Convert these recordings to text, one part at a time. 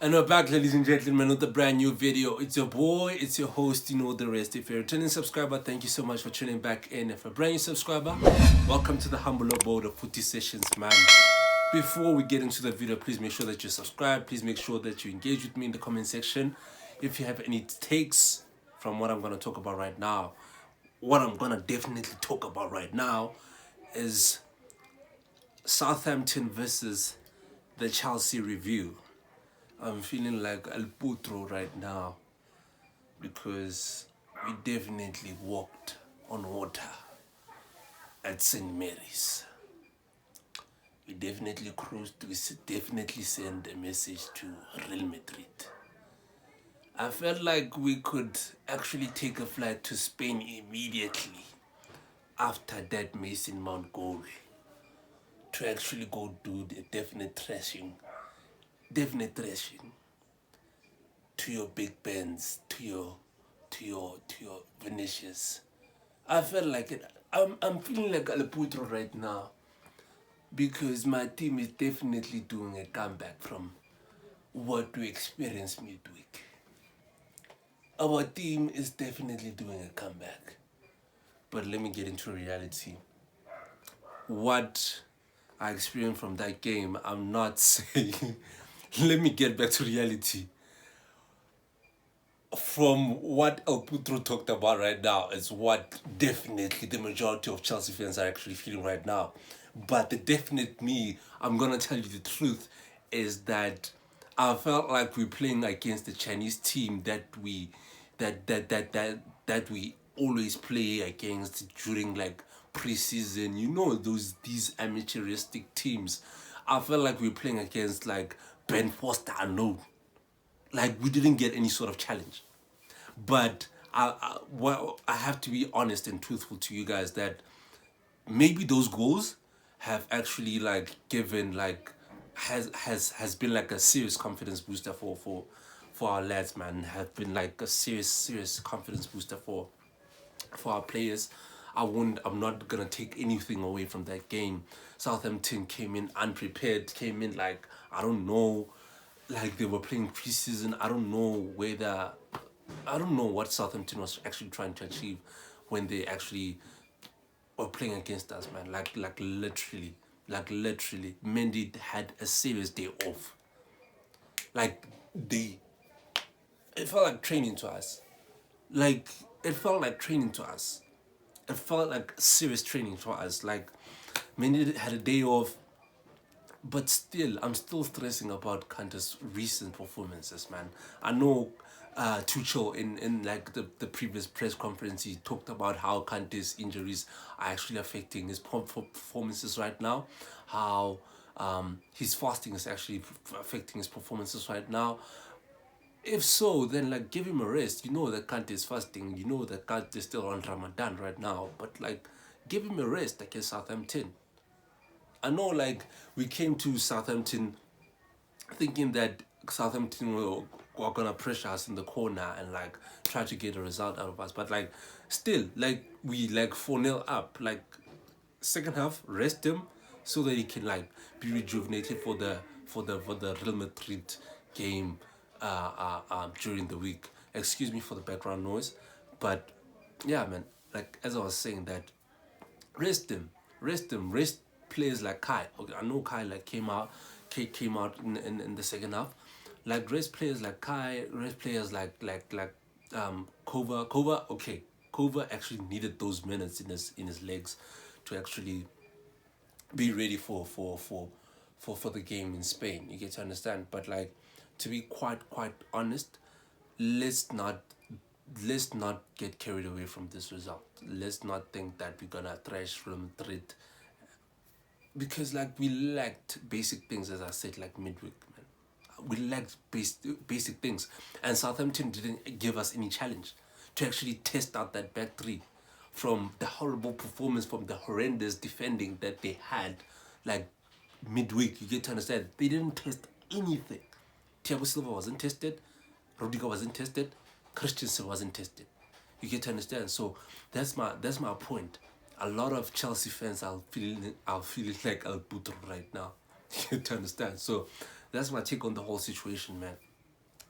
And we're back, ladies and gentlemen, with a brand new video. It's your boy, it's your host, you know the rest. If you're a returning subscriber, thank you so much for tuning back in. If you're a brand new subscriber, welcome to the humble abode of FootySessions, man. Before we get into the video, please make sure that you subscribe. Please make sure that you engage with me in the comment section. If you have any takes from what I'm going to talk about right now, what I'm going to definitely talk about right now is Southampton versus the Chelsea review. I'm feeling like El Putro right now because we definitely walked on water at St. Mary's. We definitely cruised, we definitely sent a message to Real Madrid. I felt like we could actually take a flight to Spain immediately after that Mason Mount goal to actually go do the definite thrashing to your Big Bens, to your Vinicius. I felt like it. I'm feeling like Alaputro right now because my team is definitely doing a comeback from what we experienced midweek. Our team is definitely doing a comeback. But let me get into reality. What I experienced from that game, I'm not saying... Let me get back to reality. From what El Putro talked about right now is what definitely the majority of Chelsea fans are actually feeling right now. But the definite me, I'm gonna tell you the truth, is that I felt like we're playing against the Chinese team that we always play against during like pre-season. You know, these amateuristic teams. I felt like we were playing against like Ben Foster unknown. Like we didn't get any sort of challenge. But I have to be honest and truthful to you guys that maybe those goals have actually like given like has been like a serious confidence booster for our lads, man. Have been like a serious confidence booster for our players. I'm not gonna take anything away from that game. Southampton came in unprepared, came in like, I don't know, like they were playing preseason. I don't know what Southampton was actually trying to achieve when they actually were playing against us, man. Like literally. Mendy had a serious day off. Like it felt like training to us. Like it felt like training to us. It felt like serious training for us. Like Mendy had a day off. But still, I'm still stressing about Kante's recent performances, man. I know Tuchel in like the previous press conference, he talked about how Kante's injuries are actually affecting his performances right now. How his fasting is actually affecting his performances right now. If so, then like give him a rest. You know that Kante is fasting. You know that Kante is still on Ramadan right now. But like give him a rest against Southampton. I know, like, we came to Southampton thinking that Southampton were going to pressure us in the corner and, like, try to get a result out of us. But, like, still, like, we, like, 4-0 up. Like, second half, rest him so that he can, like, be rejuvenated for the Real Madrid game during the week. Excuse me for the background noise. But, yeah, man, like, as I was saying that, rest players like Kai. Okay, I know Kai like came out in the second half. Like rest players like Kai, rest players like Kova. Okay, Kova actually needed those minutes in his legs to actually be ready for the game in Spain. You get to understand. But like, to be quite honest, let's not get carried away from this result. Let's not think that we're gonna thrash Real Madrid, because like we lacked basic things, as I said, like midweek, man. We lacked basic things, and Southampton didn't give us any challenge to actually test out that back three from the horrible performance, from the horrendous defending that they had like midweek. You get to understand, they didn't test anything. Thiago Silva wasn't tested, Rodrigo wasn't tested, Christensen wasn't tested. You get to understand. So that's my point. A lot of Chelsea fans are feeling like El Putro right now. You get to understand. So that's my take on the whole situation, man.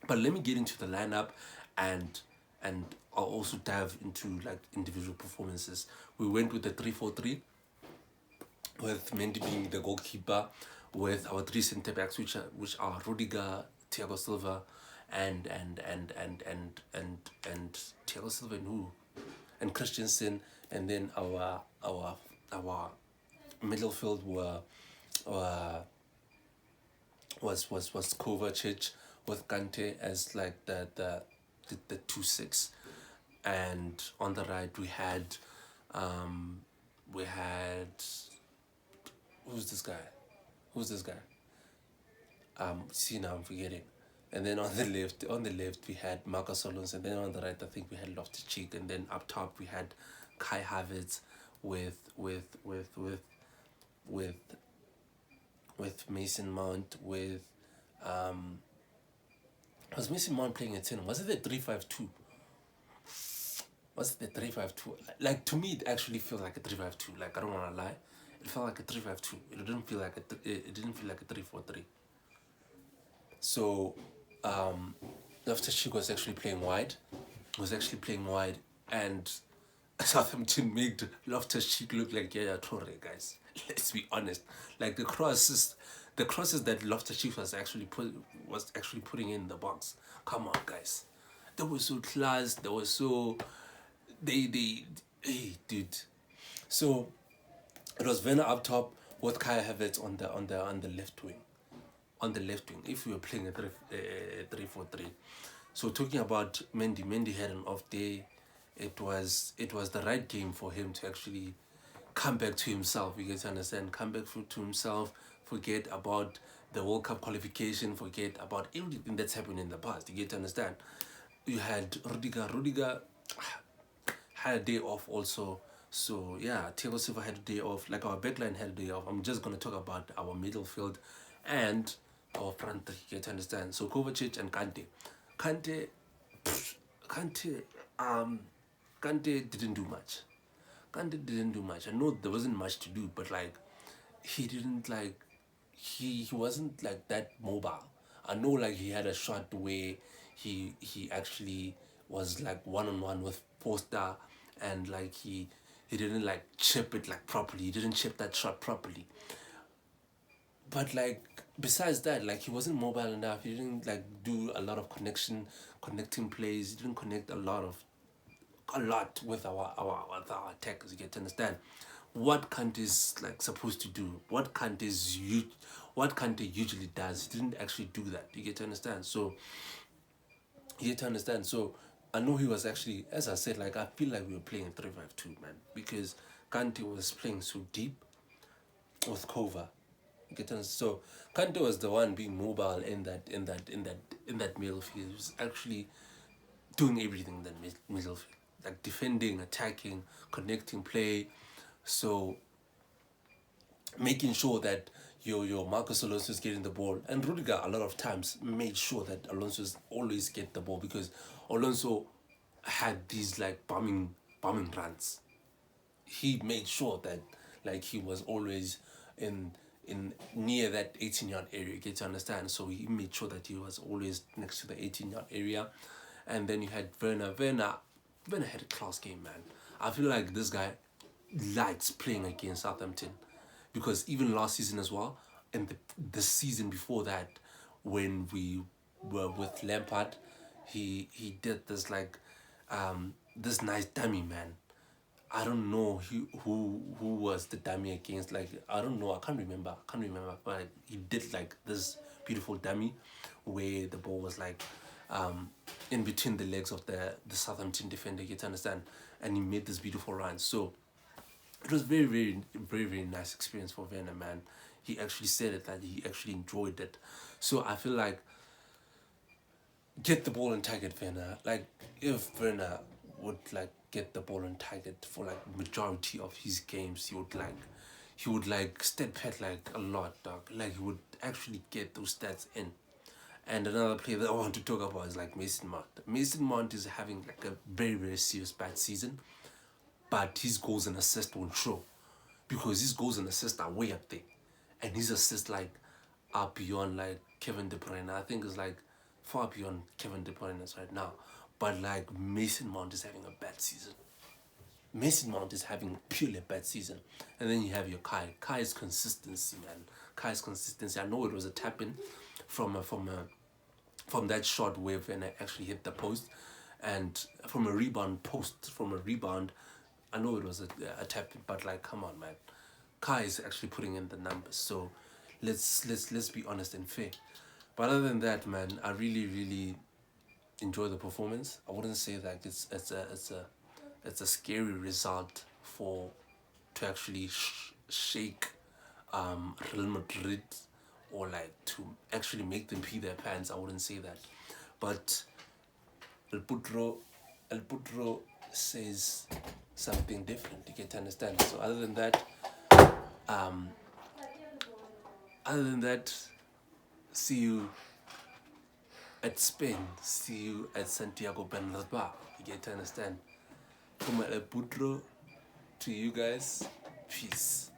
But let me get into the lineup, and and I'll also dive into like individual performances. We went with the 3-4-3, with Mendy being the goalkeeper, with our three centre backs, which are Rudiger, Thiago Silva, and Thiago Silva and who, and Christensen, and then our middle field were was Kovacic, with Kante as like the 2-6, and on the right we had who's this guy? Who's this guy? See, now I'm forgetting. And then on the left we had Marcus Alonso, and then on the right I think we had Loftus Cheek, and then up top we had Kai Havertz with with with with with with Mason Mount, with um was Mason Mount playing at 10? Was it the 3-5-2? Was it the 3-5-2? Like, to me it actually feels like a 3-5-2. Like, I don't wanna lie. It felt like a 3-5-2. It didn't feel like it didn't feel like a 3-4-3. So Loftus Cheek was actually playing wide. And Southampton made Loftus Cheek look like Yaya Toure, guys. Let's be honest. Like, the crosses that Loftus Cheek was actually putting in the box. Come on, guys. They were so class. They were so hey, dude. So it was Werner up top with Kai Havertz on the left wing. If we were playing a 3-4-3. So talking about Mendy had an off day. It was the right game for him to actually come back to himself. You guys understand? Come back to himself. Forget about the World Cup qualification. Forget about everything that's happened in the past. You get to understand? You had Rudiger had a day off also. So yeah, Thiago Silva had a day off. Like, our backline had a day off. I'm just gonna talk about our middle field and our front three. You get to understand? So Kovacic and Kante. Kante, Kante didn't do much. I know there wasn't much to do, but like, he didn't like he wasn't like that mobile. I know, like, he had a shot where he actually was like one on one with Poster, and like he didn't like chip it like properly. He didn't chip that shot properly. But like, besides that, like, he wasn't mobile enough. He didn't like do a lot of connecting plays. He didn't connect a lot with our attackers. You get to understand what Kante is like supposed to do. What Kante usually does. He didn't actually do that. You get to understand. So I know he was actually, as I said, like, I feel like we were playing a 3-5-2, man, because Kante was playing so deep with Kova. You get to understand? So Kante was the one being mobile in that middle field. He was actually doing everything in that middle field, like defending, attacking, connecting play. So making sure that your Marcus Alonso is getting the ball, and Rudiger a lot of times made sure that Alonso's always get the ball, because Alonso had these like bombing runs. He made sure that like he was always in near that 18-yard area. Get to understand? So he made sure that he was always next to the 18-yard area. And then you had Werner had a class game, man. I feel like this guy likes playing against Southampton, because even last season as well, and the season before that, when we were with Lampard, he did this like this nice dummy, man. I don't know who was the dummy against. Like, I don't know. I can't remember. But he did like this beautiful dummy, where the ball was like in between the legs of the Southampton defender. You can understand, and he made this beautiful run. So it was very, very, very, very nice experience for Werner, man. He actually said it, that he actually enjoyed it. So I feel like, get the ball and target Werner. Like, if Werner would like get the ball and target for like majority of his games, he would like step ahead like a lot, dog. Like, he would actually get those stats in. And another player that I want to talk about is like Mason Mount. Mason Mount is having like a very, very serious bad season, but his goals and assists won't show, because his goals and assists are way up there, and his assists like are beyond like Kevin De Bruyne. I think it's like far beyond Kevin De Bruyne's right now. But like Mason Mount is having a bad season. Mason Mount is having purely a bad season. And then you have your Kai. Kai's consistency, man. Kai's consistency. I know it was a tap in from that short wave and I actually hit the post. And from a rebound, I know it was a tap in, but like, come on, man. Kai is actually putting in the numbers. So let's be honest and fair. But other than that, man, I really enjoy the performance. I wouldn't say that it's a scary result to actually shake Real Madrid or like to actually make them pee their pants. I wouldn't say that, but El Putro says something different. You get to understand. So other than that, see you at Spain. See you at Santiago Bernabeu. You get to understand. From El Putro to you guys, peace.